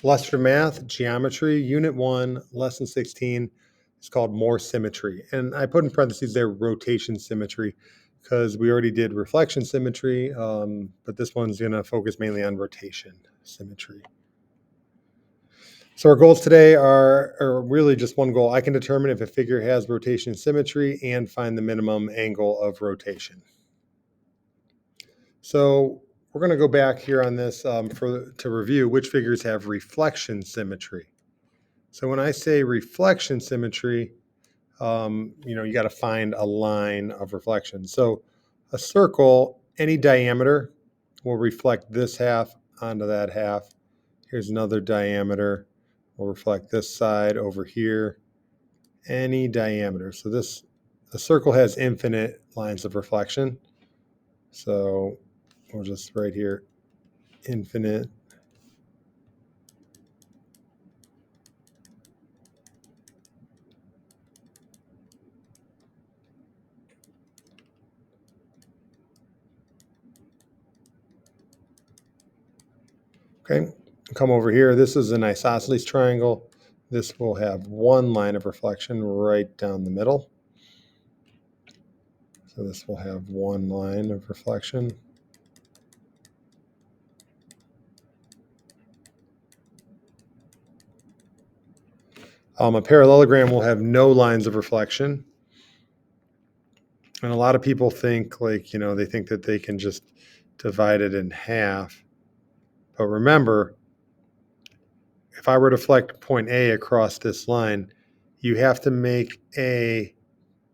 Illustrative Math, Geometry, Unit 1, Lesson 16. It's called More Symmetry. And I put in parentheses there rotation symmetry because we already did reflection symmetry, but this one's going to focus mainly on rotation symmetry. So our goals today are really just one goal. I can determine if a figure has rotation symmetry and find the minimum angle of rotation. So we're going to go back here on this to review which figures have reflection symmetry. So when I say reflection symmetry, you got to find a line of reflection. So a circle, any diameter will reflect this half onto that half. Here's another diameter. We'll reflect this side over here. Any diameter. So a circle has infinite lines of reflection. So we'll just write here, infinite. Okay, come over here. This is an isosceles triangle. This will have one line of reflection right down the middle. So this will have one line of reflection. A parallelogram will have no lines of reflection. And a lot of people think they think that they can just divide it in half. But remember, if I were to reflect point A across this line, you have to make A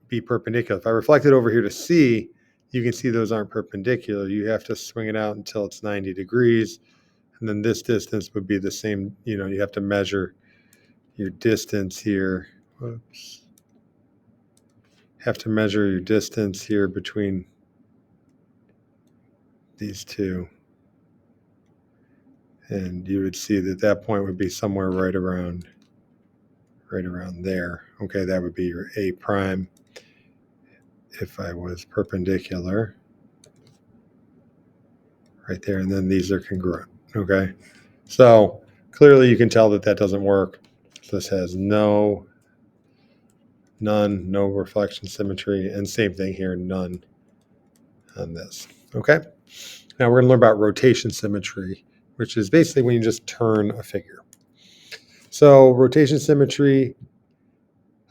be perpendicular. If I reflect it over here to C, you can see those aren't perpendicular. You have to swing it out until it's 90 degrees. And then this distance would be the same. You have to measure your distance here. Whoops. Have to measure your distance here between these two. And you would see that point would be somewhere right around there. Okay, that would be your A prime if I was perpendicular. Right there, and then these are congruent. Okay, so clearly you can tell that doesn't work. This has no reflection symmetry, and same thing here, none on this. Okay, now we're going to learn about rotation symmetry, which is basically when you just turn a figure. So rotation symmetry,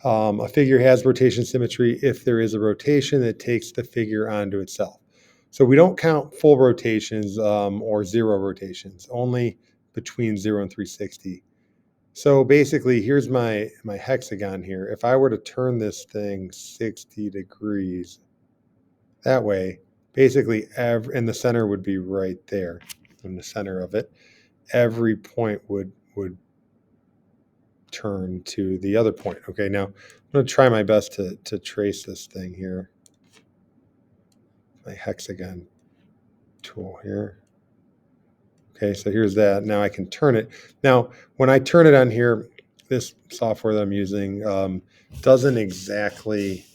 a figure has rotation symmetry if there is a rotation that takes the figure onto itself. So we don't count full rotations or zero rotations, only between 0 and 360. So basically, here's my hexagon here. If I were to turn this thing 60 degrees that way, basically, and the center would be right there in the center of it. Every point would turn to the other point. Okay, now I'm going to try my best to trace this thing here. My hexagon tool here. Okay, so here's that. Now I can turn it. Now, when I turn it on here, this software that I'm using doesn't exactly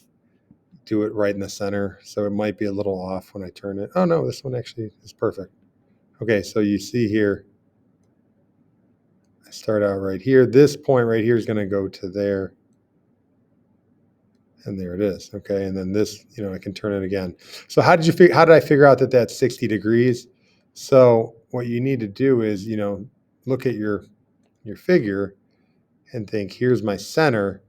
do it right in the center, so it might be a little off when I turn it. Oh no, this one actually is perfect. Okay, so you see here, I start out right here. This point right here is going to go to there. And there it is. Okay, and then this, I can turn it again. So how did I figure out that that's 60 degrees? So what you need to do is, look at your figure and think, here's my center.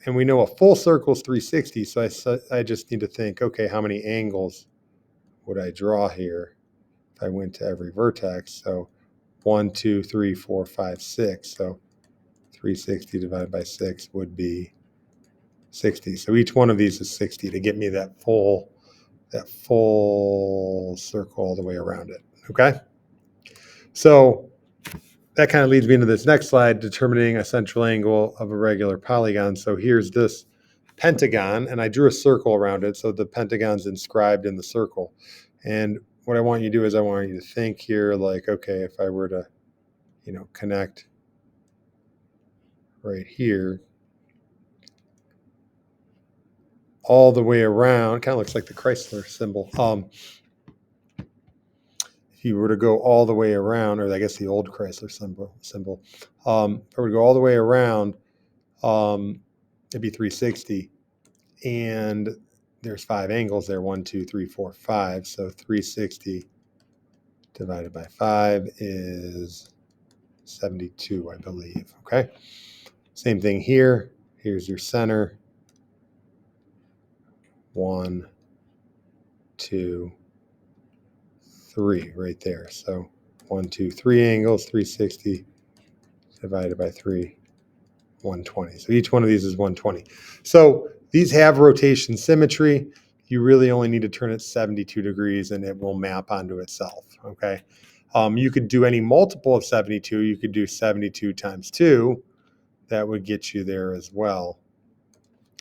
And we know a full circle is 360. So I just need to think, okay, how many angles would I draw here if I went to every vertex? So 1, 2, 3, 4, 5, 6. So 360 divided by 6 would be 60. So each one of these is 60 to get me that full circle all the way around it. Okay. So that kind of leads me into this next slide, determining a central angle of a regular polygon. So here's this pentagon, and I drew a circle around it. So the pentagon's inscribed in the circle. And what I want you to do is I want you to think here like, okay, if I were to, connect right here all the way around, kind of looks like the Chrysler symbol. If if you were to go all the way around, or I guess the old Chrysler symbol, if I were to go all the way around, it'd be 360. And there's 5 angles there, 1, 2, 3, 4, 5. So 360 divided by 5 is 72, I believe. Okay. Same thing here. Here's your center. 1, 2, 3 right there. So 1, 2, 3 angles, 360 divided by 3, 120. So each one of these is 120. So these have rotation symmetry. You really only need to turn it 72 degrees and it will map onto itself. Okay. You could do any multiple of 72. You could do 72 times 2. That would get you there as well.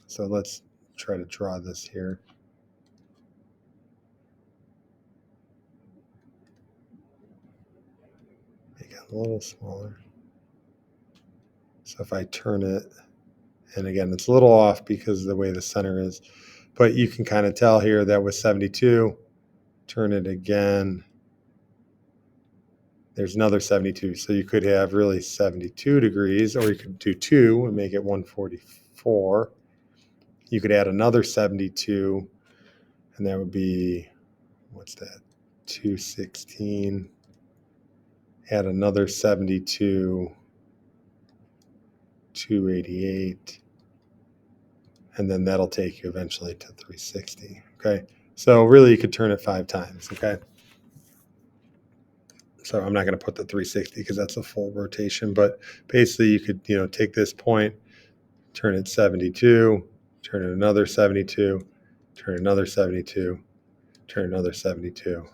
So let's try to draw this here. Make it a little smaller. So if I turn it, and again, it's a little off because of the way the center is, but you can kind of tell here that was 72. Turn it again. There's another 72. So you could have really 72 degrees, or you could do 2 and make it 144. You could add another 72, and that would be, what's that? 216. Add another 72, 288. And then that'll take you eventually to 360. Okay. So really you could turn it 5 times. Okay. So I'm not going to put the 360 because that's a full rotation, but basically you could, take this point, turn it 72, turn it another 72, turn another 72, turn another 72,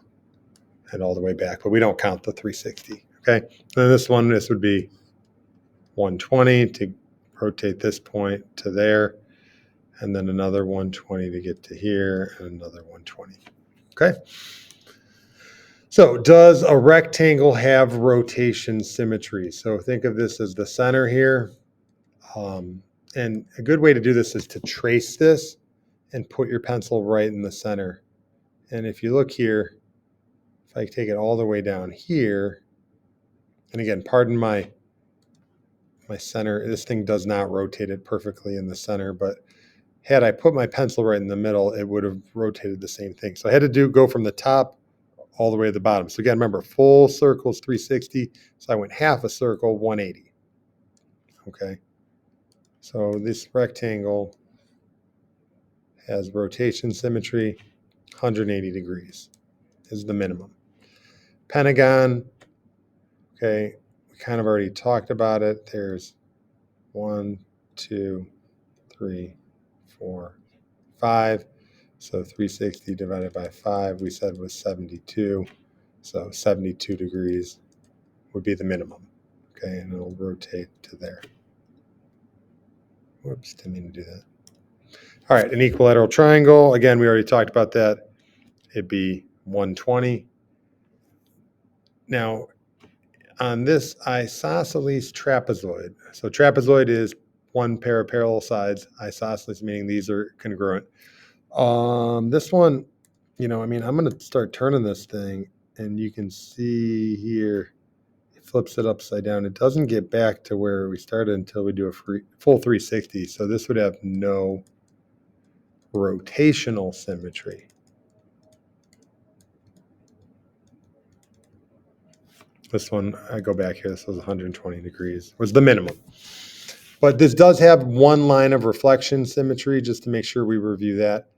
and all the way back. But we don't count the 360. Okay. Then this would be 120 to rotate this point to there, and then another 120 to get to here, and another 120. Okay. So does a rectangle have rotation symmetry? So think of this as the center here. And a good way to do this is to trace this and put your pencil right in the center. And if you look here, if I take it all the way down here, and again, pardon my center, this thing does not rotate it perfectly in the center, but had I put my pencil right in the middle, it would have rotated the same thing. So I had to go from the top all the way to the bottom. So again, remember, full circle is 360. So I went half a circle, 180. Okay. So this rectangle has rotation symmetry, 180 degrees is the minimum. Pentagon, okay, we kind of already talked about it. There's 1, 2, 3, 4, 5. So 360 divided by 5, we said was 72. So 72 degrees would be the minimum. Okay, and it'll rotate to there. Whoops, didn't mean to do that. All right, an equilateral triangle. Again, we already talked about that. It'd be 120. Now, on this isosceles trapezoid, so trapezoid is one pair of parallel sides. Isosceles meaning these are congruent. This one, I'm going to start turning this thing, and you can see here, it flips it upside down. It doesn't get back to where we started until we do a full 360. So this would have no rotational symmetry. This one, I go back here, this was 120 degrees, was the minimum. But this does have one line of reflection symmetry, just to make sure we review that.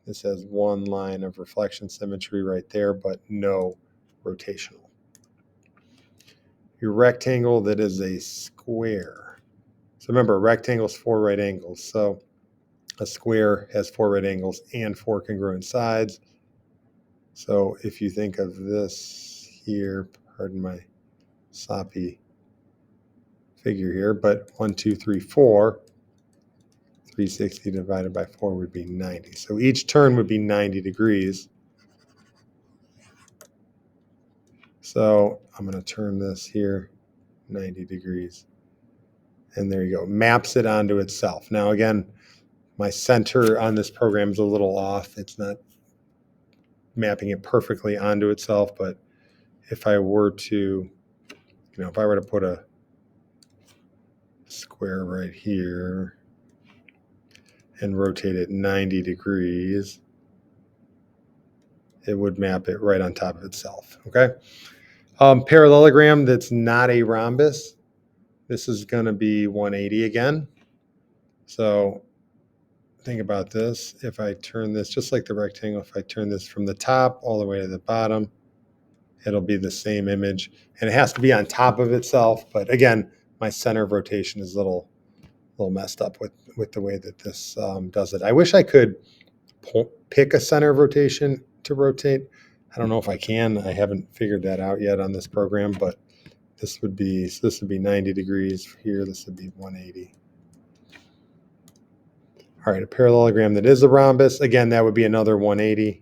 This has one line of reflection symmetry right there, but no rotational. Your rectangle that is a square. So remember, a rectangle is 4 right angles. So a square has 4 right angles and 4 congruent sides. So if you think of this here, pardon my sloppy figure here, but 1, 2, 3, 4, 360 divided by 4 would be 90. So each turn would be 90 degrees. So I'm going to turn this here 90 degrees. And there you go. Maps it onto itself. Now, again, my center on this program is a little off. It's not mapping it perfectly onto itself, but if I were to, if I were to put a square right here and rotate it 90 degrees, it would map it right on top of itself, okay? Parallelogram that's not a rhombus, this is going to be 180 again. So think about this. If I turn this, just like the rectangle, if I turn this from the top all the way to the bottom, it'll be the same image. And it has to be on top of itself. But again, my center of rotation is a little messed up with the way that this does it. I wish I could pick a center of rotation to rotate. I don't know if I can. I haven't figured that out yet on this program, but this would be 90 degrees here. This would be 180. All right, a parallelogram that is a rhombus. Again, that would be another 180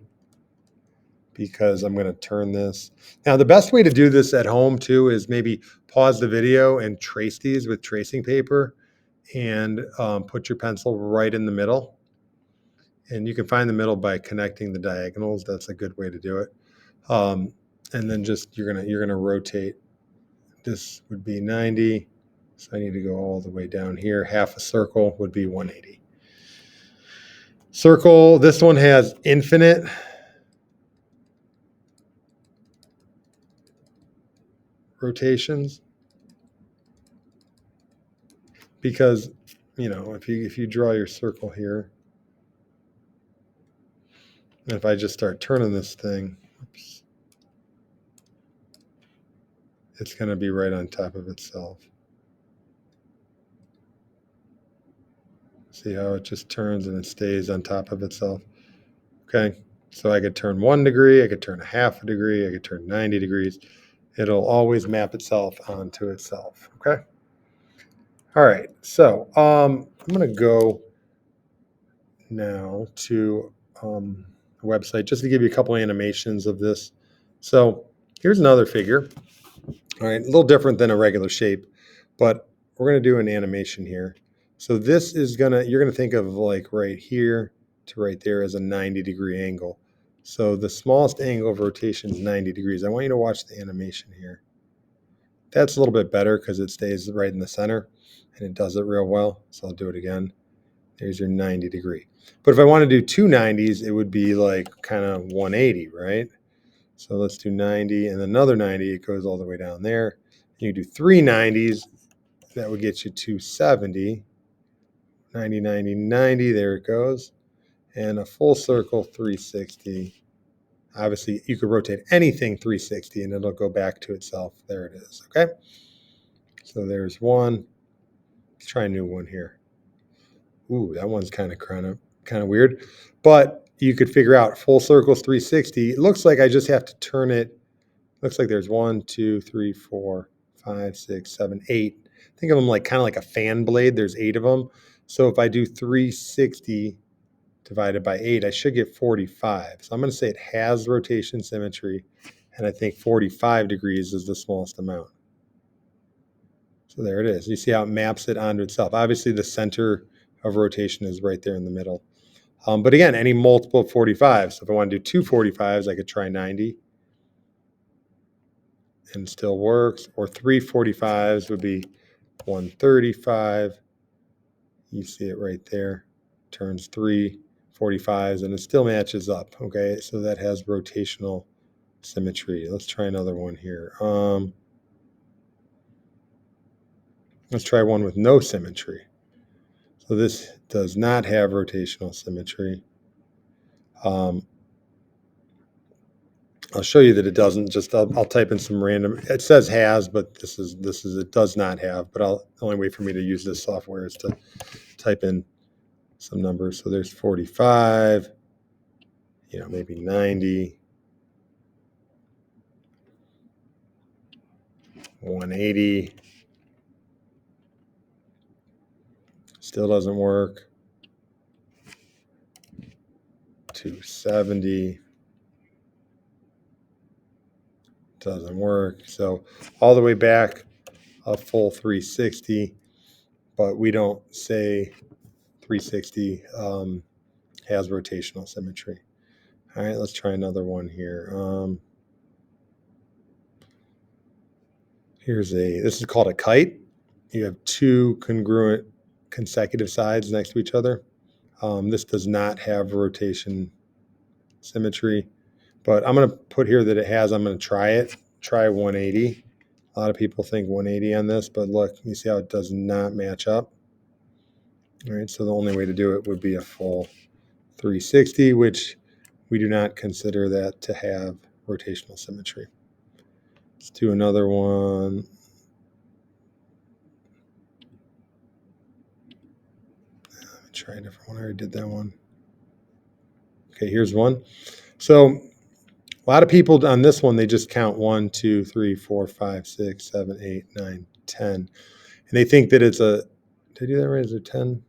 because I'm going to turn this. Now, the best way to do this at home, too, is maybe pause the video and trace these with tracing paper and put your pencil right in the middle. And you can find the middle by connecting the diagonals. That's a good way to do it. And then just you're gonna rotate. This would be 90. So I need to go all the way down here. Half a circle would be 180. Circle, this one has infinite rotations because, if you draw your circle here, and if I just start turning this thing, oops, it's going to be right on top of itself. See how it just turns and it stays on top of itself? Okay, so I could turn 1 degree, I could turn a half a degree, I could turn 90 degrees. It'll always map itself onto itself, okay? All right, so I'm going to go now to a website just to give you a couple animations of this. So here's another figure. All right, a little different than a regular shape, but we're going to do an animation here. So this is you're going to think of like right here to right there as a 90-degree angle. So the smallest angle of rotation is 90 degrees. I want you to watch the animation here. That's a little bit better because it stays right in the center and it does it real well. So I'll do it again. There's your 90 degree. But if I want to do two 90s, it would be like kind of 180, right? So let's do 90 and another 90. It goes all the way down there. You do three 90s. That would get you 270. 90, 90, 90. There it goes. And a full circle 360. Obviously, you could rotate anything 360 and it'll go back to itself. There it is. Okay. So there's one. Let's try a new one here. Ooh, that one's kind of weird. But you could figure out full circles 360. It looks like I just have to turn it. Looks like there's 1, 2, 3, 4, 5, 6, 7, 8. Think of them like kind of like a fan blade. There's 8 of them. So if I do 360 divided by 8, I should get 45. So I'm going to say it has rotation symmetry, and I think 45 degrees is the smallest amount. So there it is. You see how it maps it onto itself. Obviously, the center of rotation is right there in the middle. But again, any multiple of 45. So if I want to do two 45s, I could try 90 and it still works. Or three 45s would be 135. You see it right there. Turns three 45s and it still matches up. Okay, so that has rotational symmetry. Let's try another one here. Let's try one with no symmetry. So this does not have rotational symmetry. I'll show you that it doesn't. Just I'll type in some random. It says has, but this is it does not have. But the only way for me to use this software is to type in some numbers. So there's 45. Maybe 90, 180. Still doesn't work. 270. Doesn't work. So all the way back a full 360, but we don't say 360 has rotational symmetry. All right, let's try another one here. this is called a kite. You have two congruent consecutive sides next to each other. This does not have rotation symmetry, but I'm going to put here that it has. I'm going to try it. Try 180. A lot of people think 180 on this, but look, you see how it does not match up? All right, so the only way to do it would be a full 360, which we do not consider that to have rotational symmetry. Let's do another one. Let me try a different one. I already did that one. Okay, here's one. So a lot of people on this one, they just count 1, 2, 3, 4, 5, 6, 7, 8, 9, 10. And they think that it's a, did I do that right? Is it 10?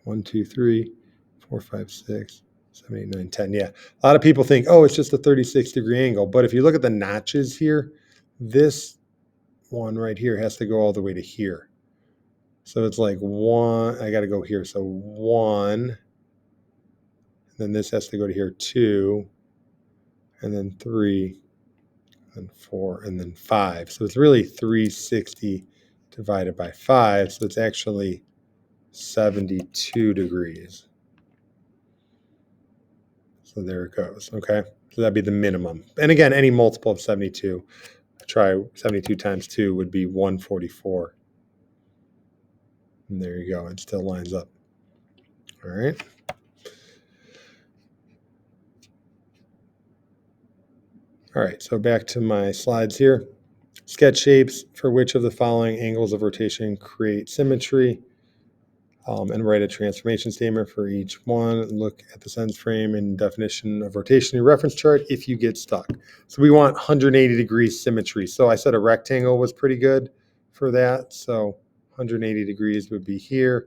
1, 2, 3, 4, 5, 6, 7, 8, 9, 10. Yeah. A lot of people think, oh, it's just a 36-degree angle. But if you look at the notches here, this one right here has to go all the way to here. So it's like 1, I got to go here. So 1, then this has to go to here, 2, and then 3, and 4, and then 5. So it's really 360 divided by 5. So it's actually 72 degrees. So there it goes. Okay. So that'd be the minimum. And again, any multiple of 72. Try 72 times 2 would be 144. And there you go. It still lines up. All right. All right. So back to my slides here. Sketch shapes for which of the following angles of rotation create symmetry. And write a transformation statement for each one. Look at the sentence frame and definition of rotation in your reference chart if you get stuck. So we want 180 degrees symmetry. So I said a rectangle was pretty good for that. So 180 degrees would be here.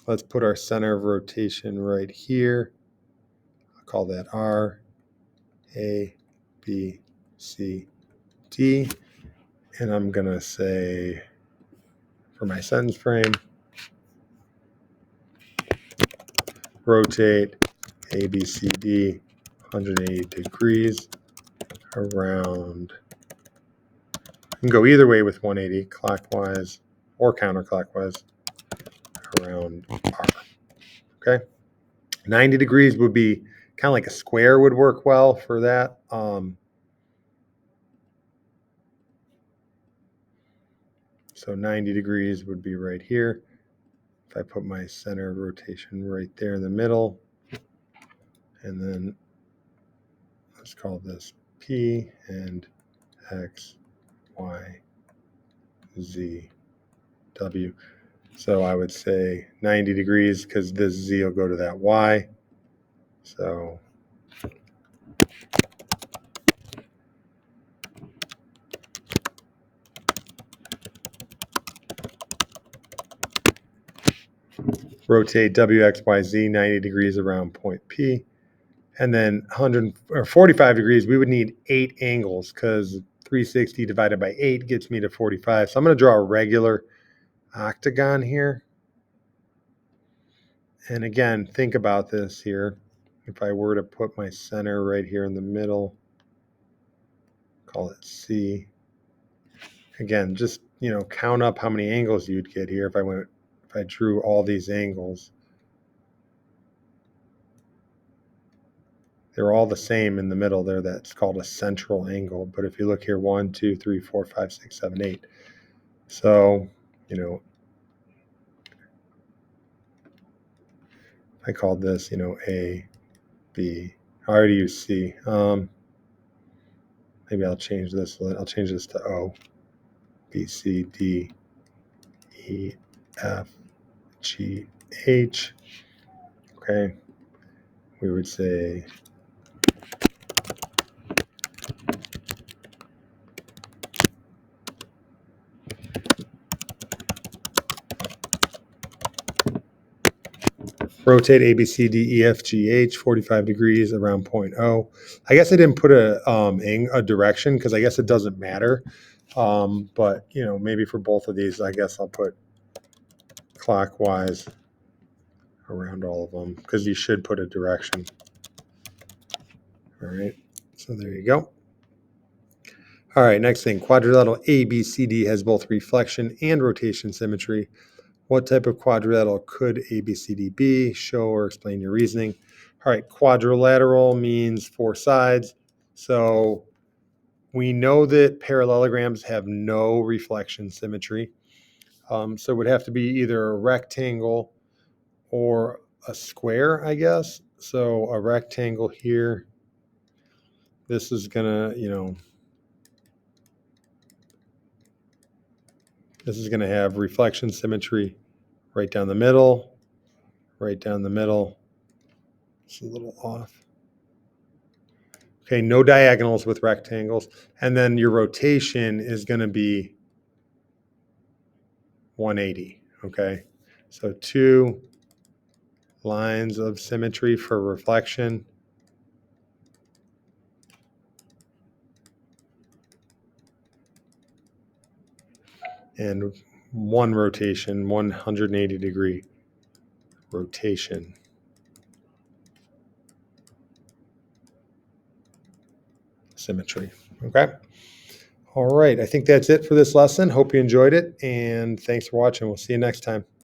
Let's put our center of rotation right here. I'll call that R, A, B, C, D. And I'm going to say for my sentence frame, rotate A, B, C, D 180 degrees around. You can go either way with 180, clockwise or counterclockwise around R. Okay. 90 degrees would be kind of like a square would work well for that. So 90 degrees would be right here. If I put my center of rotation right there in the middle, and then let's call this P and X, Y, Z, W. So I would say 90 degrees because this Z will go to that Y. So rotate WXYZ 90 degrees around point P. And then 145 degrees, we would need 8 angles because 360 divided by 8 gets me to 45. So I'm going to draw a regular octagon here. And again, think about this here. If I were to put my center right here in the middle, call it C. Again, just, count up how many angles you'd get here if I drew all these angles. They're all the same in the middle there. That's called a central angle. But if you look here, 1, 2, 3, 4, 5, 6, 7, 8. So, I called this, A, B. I already used C. Maybe I'll change this. I'll change this to O, B, C, D, E, F, G, H. Okay. We would say rotate A, B, C, D, E, F, G, H 45 degrees around point O. I guess I didn't put a direction because I guess it doesn't matter. But, maybe for both of these, I guess I'll put clockwise around all of them because you should put a direction. All right. So there you go. All right, next thing, quadrilateral ABCD has both reflection and rotation symmetry. What type of quadrilateral could ABCD be? Show or explain your reasoning. All right, quadrilateral means four sides. So we know that parallelograms have no reflection symmetry. So it would have to be either a rectangle or a square, I guess. So a rectangle here, this is gonna, this is gonna have reflection symmetry right down the middle, right down the middle. It's a little off. Okay, no diagonals with rectangles. And then your rotation is gonna be 180, okay? So two lines of symmetry for reflection. And one rotation, 180-degree rotation. Symmetry, okay? All right, I think that's it for this lesson. Hope you enjoyed it, and thanks for watching. We'll see you next time.